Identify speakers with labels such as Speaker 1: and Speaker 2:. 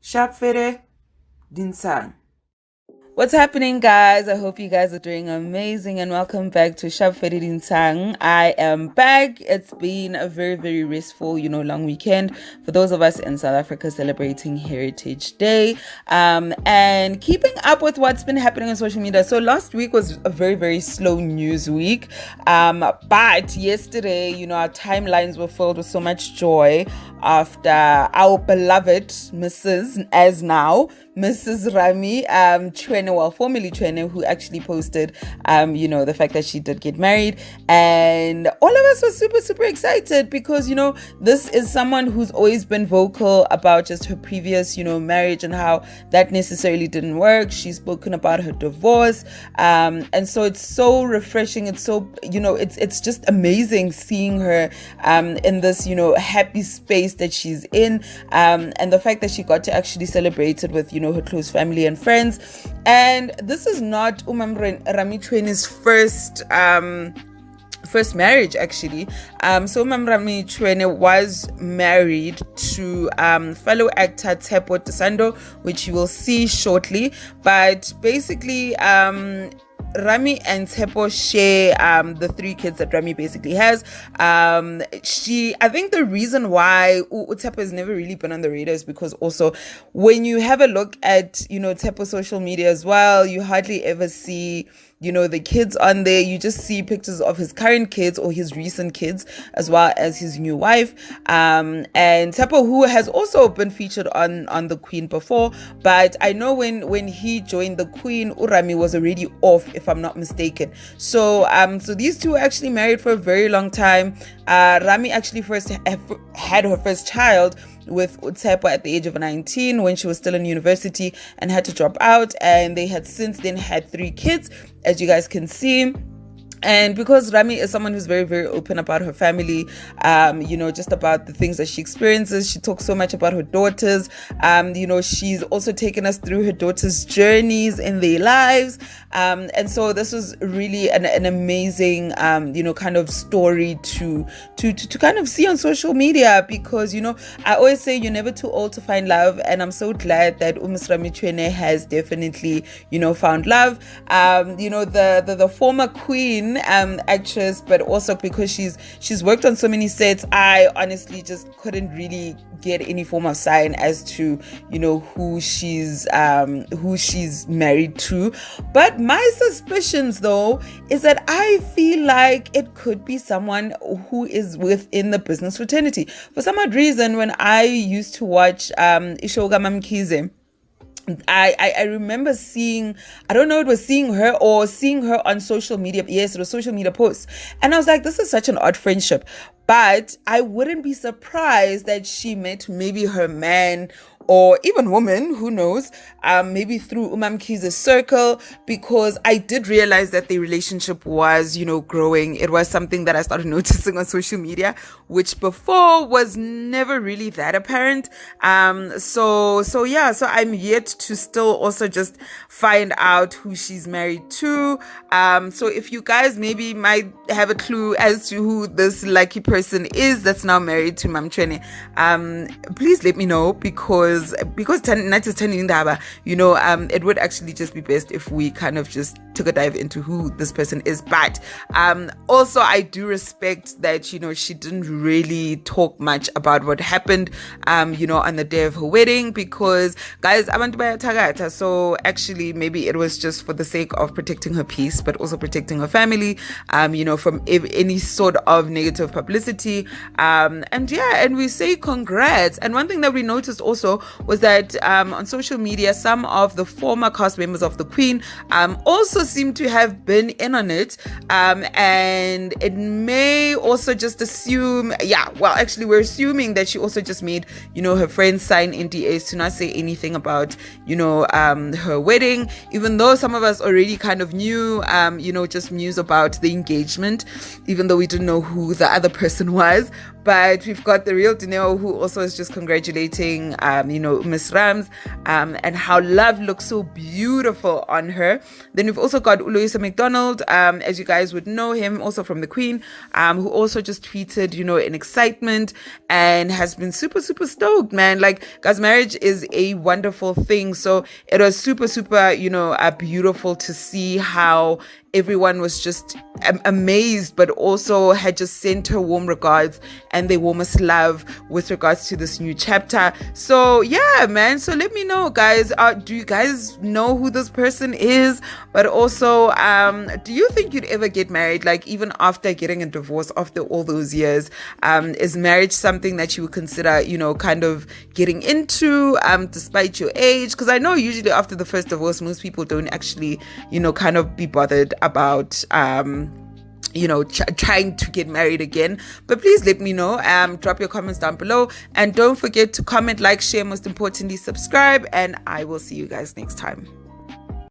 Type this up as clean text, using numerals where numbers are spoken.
Speaker 1: Shapfere Dinsang.
Speaker 2: What's happening, guys? I hope you guys are doing amazing and welcome back to Shab Feridin Tang. I am back. It's been a very, very restful, long weekend for those of us in South Africa celebrating Heritage Day and keeping up with what's been happening on social media. So last week was a very, very slow news week. But yesterday, our timelines were filled with so much joy after our beloved Mrs. Rami Chuene, well, formerly Chuene, who actually posted, the fact that she did get married. And all of us were super, super excited because, this is someone who's always been vocal about just her previous, marriage and how that necessarily didn't work. She's spoken about her divorce. And so it's so refreshing. It's so, it's just amazing seeing her in this, happy space that she's in. And the fact that she got to actually celebrate it with, her close family and friends. And this is not Rami Chuene's first marriage, actually. So Rami Chuene was married to fellow actor Tshepo Tsando, which you will see shortly. But basically, Rami and Tshepo share the three kids that Rami basically has. I think the reason why Tshepo has never really been on the radar is because also when you have a look at, Tshepo's social media as well, you hardly ever see the kids on there. You just see pictures of his current kids or his recent kids, as well as his new wife. And Tshepo, who has also been featured on The Queen before, but I know when he joined The Queen, Urami was already off, if I'm not mistaken. So these two were actually married for a very long time. Rami actually first had her first child with Tshepo at the age of 19 when she was still in university and had to drop out, and they had since then had 3 kids, as you guys can see. And because Rami is someone who's very, very open about her family, just about the things that she experiences. She talks so much about her daughters. She's also taken us through her daughters' journeys in their lives. And so this was really an amazing, kind of story to kind of see on social media because, I always say you're never too old to find love. And I'm so glad that Ms. Rami Chuene has definitely, found love. The former queen actress, but also because she's worked on so many sets, I honestly just couldn't really get any form of sign as to who she's married to. But my suspicions though is that I feel like it could be someone who is within the business fraternity. For some odd reason, when I used to watch Ishoga Mamkize, I remember seeing, I don't know, it was seeing her on social media. Yes, it was social media posts. And I was like, this is such an odd friendship. But I wouldn't be surprised that she met maybe her man or even woman, who knows, maybe through Umamki's circle, because I did realize that the relationship was, growing. It was something that I started noticing on social media, which before was never really that apparent. So I'm yet to still also just find out who she's married to. So if you guys maybe might have a clue as to who this lucky person is that's now married to Mam Chuene, please let me know because tonight is turning indaba, it would actually just be best if we kind of just took a dive into who this person is. But also I do respect that she didn't really talk much about what happened on the day of her wedding, because guys, abantu bayathagatha. So actually maybe it was just for the sake of protecting her peace, but also protecting her family from any sort of negative publicity. And we say congrats. And one thing that we noticed also was that on social media, some of the former cast members of The Queen also seem to have been in on it. And it may also just assume, actually we're assuming that she also just made, her friends sign NDAs to not say anything about, her wedding, even though some of us already kind of knew, just news about the engagement, even though we didn't know who the other person was. But we've got the real Dineo, who also is just congratulating, Miss Rams, and how love looks so beautiful on her. Then we've also got Uloisa McDonald, as you guys would know him, also from the Queen, who also just tweeted, in excitement and has been super, super stoked, man. Like, guys, marriage is a wonderful thing. So it was super, super, beautiful to see how everyone was just amazed, but also had just sent her warm regards and their warmest love with regards to this new chapter. So yeah, man, so let me know, guys, do you guys know who this person is? But also, do you think you'd ever get married, like even after getting a divorce after all those years? Is marriage something that you would consider, kind of getting into, despite your age? Because I know usually after the first divorce, most people don't actually, kind of be bothered about trying to get married again. But please let me know. Drop your comments down below, and don't forget to comment, like, share, most importantly subscribe, and I will see you guys next time.